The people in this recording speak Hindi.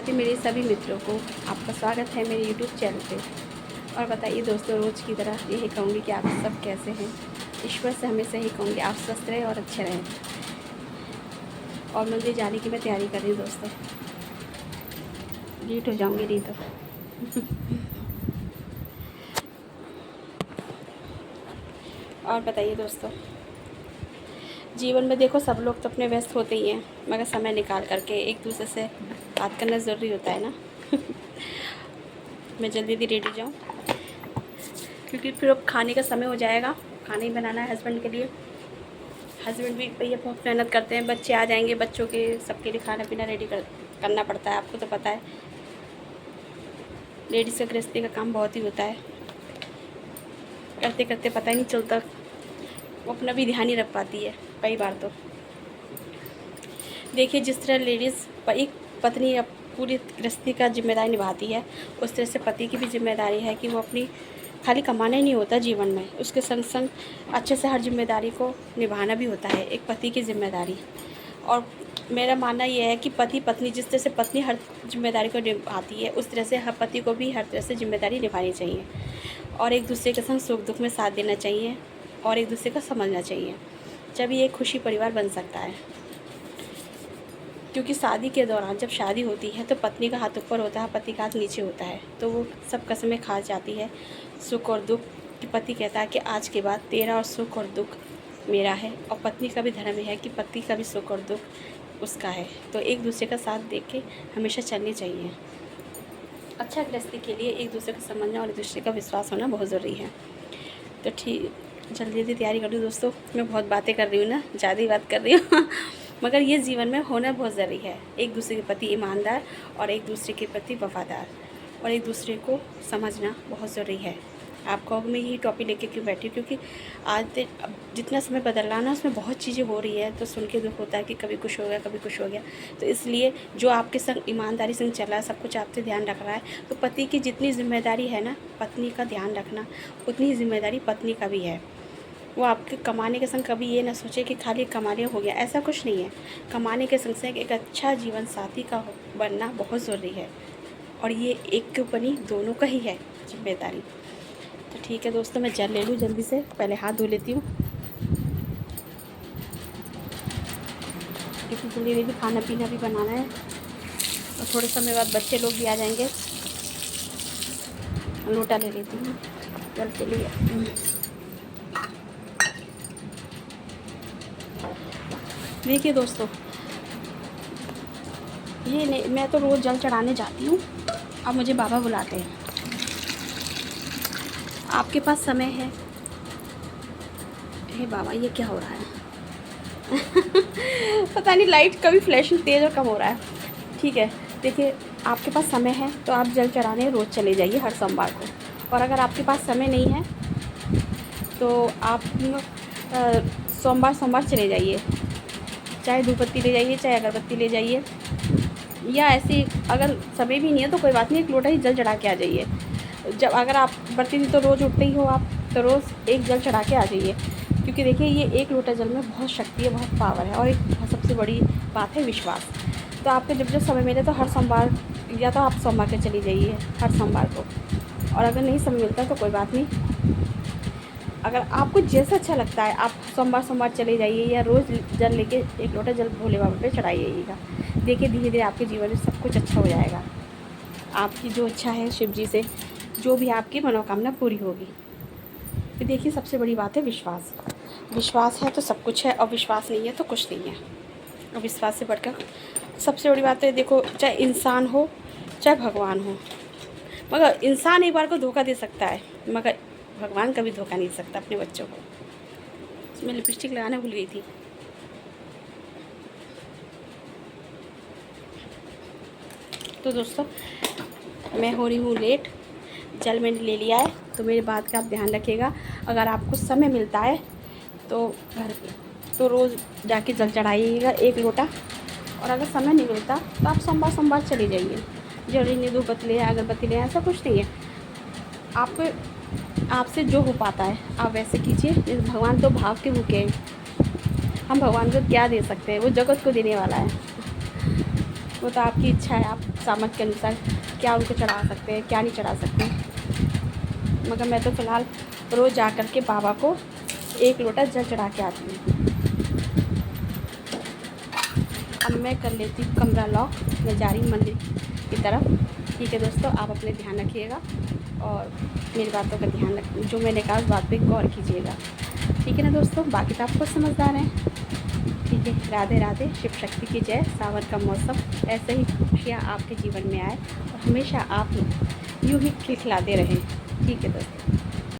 नमस्ते मेरे सभी मित्रों को। आपका स्वागत है मेरे यूट्यूब चैनल पे। और बताइए दोस्तों, रोज़ की तरह यही कहूँगी कि आप सब कैसे हैं। ईश्वर से हमेशा यही कहूँगी आप स्वस्थ रहें और अच्छे रहें। और मंदिर जाने की मैं तैयारी कर रही हूँ दोस्तों, लेट हो जाऊँगी नहीं तो। और बताइए दोस्तों, जीवन में देखो सब लोग तो अपने व्यस्त होते ही हैं, मगर समय निकाल करके एक दूसरे से बात करना ज़रूरी होता है ना। मैं जल्दी रेडी जाऊँ क्योंकि फिर अब खाने का समय हो जाएगा। खाना ही बनाना है हस्बैंड के लिए। हस्बैंड भी भैया बहुत मेहनत करते हैं। बच्चे आ जाएंगे, बच्चों के सबके लिए खाना पीना रेडी करना पड़ता है। आपको तो पता है लेडीज़ का गृहस्थी का काम बहुत ही होता है। करते करते पता ही नहीं चलता, वो अपना भी ध्यान नहीं रख पाती है कई बार। तो देखिए, जिस तरह लेडीज़ एक पत्नी अब पूरी गृहस्थी का जिम्मेदारी निभाती है, उस तरह से पति की भी जिम्मेदारी है कि वो अपनी खाली कमाना ही नहीं होता जीवन में, उसके संग संग अच्छे से हर जिम्मेदारी को निभाना भी होता है, एक पति की जिम्मेदारी। और मेरा मानना यह है कि पति पत्नी जिस तरह से पत्नी हर जिम्मेदारी को निभाती है, उस तरह से हर पति को भी हर तरह से जिम्मेदारी निभानी चाहिए और एक दूसरे के संग सुख दुख में साथ देना चाहिए और एक दूसरे को समझना चाहिए। जब ये एक खुशी परिवार बन सकता है। क्योंकि शादी के दौरान जब शादी होती है तो पत्नी का हाथ ऊपर होता है, पति का हाथ नीचे होता है, तो वो सब कसमें खा जाती है, सुख और दुख। कि पति कहता है कि आज के बाद तेरा और सुख और दुख मेरा है, और पत्नी का भी धर्म है कि पति का भी सुख और दुख उसका है। तो एक दूसरे का साथ देख के हमेशा चलनी चाहिए। अच्छा गृहस्थी के लिए एक दूसरे को समझना और एक दूसरे का विश्वास होना बहुत ज़रूरी है। तो ठीक, जल्दी जल्दी तैयारी कर लूँ दोस्तों। मैं बहुत बातें कर रही हूँ ना, ज़्यादा ही बात कर रही हूँ। मगर ये जीवन में होना बहुत ज़रूरी है। एक दूसरे के प्रति ईमानदार और एक दूसरे के प्रति वफादार और एक दूसरे को समझना बहुत ज़रूरी है। आपको मैं यही टॉपिक लेके क्यों बैठी, क्योंकि आज जितना समय बदल रहा ना, उसमें बहुत चीज़ें हो रही है, तो सुन के दुख होता है कि कभी कुछ हो गया कभी कुछ हो गया। तो इसलिए जो आपके संग ईमानदारी संग चल रहा है, सब कुछ आपसे ध्यान रख रहा है, तो पति की जितनी जिम्मेदारी है ना पत्नी का ध्यान रखना, उतनी ही जिम्मेदारी पत्नी का भी है। वो आपके कमाने के संग कभी ये ना सोचे कि खाली कमाने हो गया, ऐसा कुछ नहीं है। कमाने के संग संग एक अच्छा जीवन साथी का बनना बहुत ज़रूरी है, और ये एक के ऊपर ही दोनों का ही है जिम्मेदारी। तो ठीक है दोस्तों, मैं जल ले लूँ जल्दी से, पहले हाथ धो लेती हूँ क्योंकि जल्दी जल्दी खाना पीना भी बनाना है और थोड़े समय बाद बच्चे लोग भी आ जाएंगे। लोटा ले लेती हूँ जल के लिए। देखिए दोस्तों, ये नहीं, मैं तो रोज़ जल चढ़ाने जाती हूँ, अब मुझे बाबा बुलाते हैं। आपके पास समय है? हे बाबा, ये क्या हो रहा है? पता नहीं, लाइट कभी फ्लैशिंग तेज़ और कम हो रहा है। ठीक है, देखिए, आपके पास समय है तो आप जल चढ़ाने रोज़ चले जाइए हर सोमवार को। और अगर आपके पास समय नहीं है तो आप सोमवार सोमवार चले जाइए, चाहे धूपबत्ती ले जाइए चाहे अगरबत्ती ले जाइए, या ऐसे अगर समय भी नहीं है तो कोई बात नहीं, एक लोटा ही जल चढ़ा के आ जाइए। जब अगर आप बढ़ती थी तो रोज़ उठते ही हो आप, तो रोज़ एक जल चढ़ा के आ जाइए। क्योंकि देखिए, ये एक लोटा जल में बहुत शक्ति है, बहुत पावर है, और एक सबसे बड़ी बात है विश्वास। तो आपको जब जब समय मिले तो हर सोमवार, या तो आप सोमवार के चली जाइए हर सोमवार को, और अगर नहीं समय मिलता तो कोई बात नहीं, अगर आपको जैसा अच्छा लगता है आप सोमवार सोमवार चले जाइए, या रोज़ जल लेके एक लोटा जल भोले बाबा पे चढ़ाइएगा। देखिए, धीरे धीरे आपके जीवन में सब कुछ अच्छा हो जाएगा। आपकी जो इच्छा है शिव जी से, जो भी आपकी मनोकामना पूरी होगी। तो देखिए, सबसे बड़ी बात है विश्वास। विश्वास है तो सब कुछ है, और विश्वास नहीं है तो कुछ नहीं है। और विश्वास से बढ़कर सबसे बड़ी बात है, देखो, चाहे इंसान हो चाहे भगवान हो, मगर इंसान एक बार को धोखा दे सकता है, मगर भगवान कभी धोखा नहीं दे सकता अपने बच्चों को। मैं लिपस्टिक लगाना भूल गई थी। तो दोस्तों, मैं हो रही हूँ लेट, जल मैंने ले लिया है, तो मेरी बात का आप ध्यान रखिएगा। अगर आपको समय मिलता है तो घर तो रोज़ जाके जल चढ़ाइएगा एक लोटा, और अगर समय नहीं मिलता तो आप सोमवार सोमवार चले जाइए। जरूरी नहीं धूपबत्ती ले अगरबत्ती ले, ऐसा कुछ नहीं है। आपसे जो हो पाता है आप वैसे कीजिए। भगवान तो भाव के भूखे हैं, हम भगवान को क्या दे सकते हैं, वो जगत को देने वाला है। वो तो आपकी इच्छा है, आप सामर्थ्य के अनुसार क्या उनको चढ़ा सकते हैं, क्या नहीं चढ़ा सकते। मगर मैं तो फ़िलहाल रोज़ जा कर के बाबा को 1 लोटा जल चढ़ा के आती हूँ। अब मैं कर लेती हूँ कमरा लॉक, मैं जा रही हूँ मंदिर की तरफ। ठीक है दोस्तों, आप अपने ध्यान रखिएगा और मेरी बातों का ध्यान रख, जो मैंने कहा उस बात पे गौर कीजिएगा। ठीक है ना दोस्तों, बाकी तो आप खुद समझदार हैं। ठीक है, राधे राधे, शिव शक्ति की जय। सावन का मौसम, ऐसे ही खुशियाँ आपके जीवन में आए और हमेशा आप यूँ ही खिलखिलाते रहें। ठीक है दोस्तों।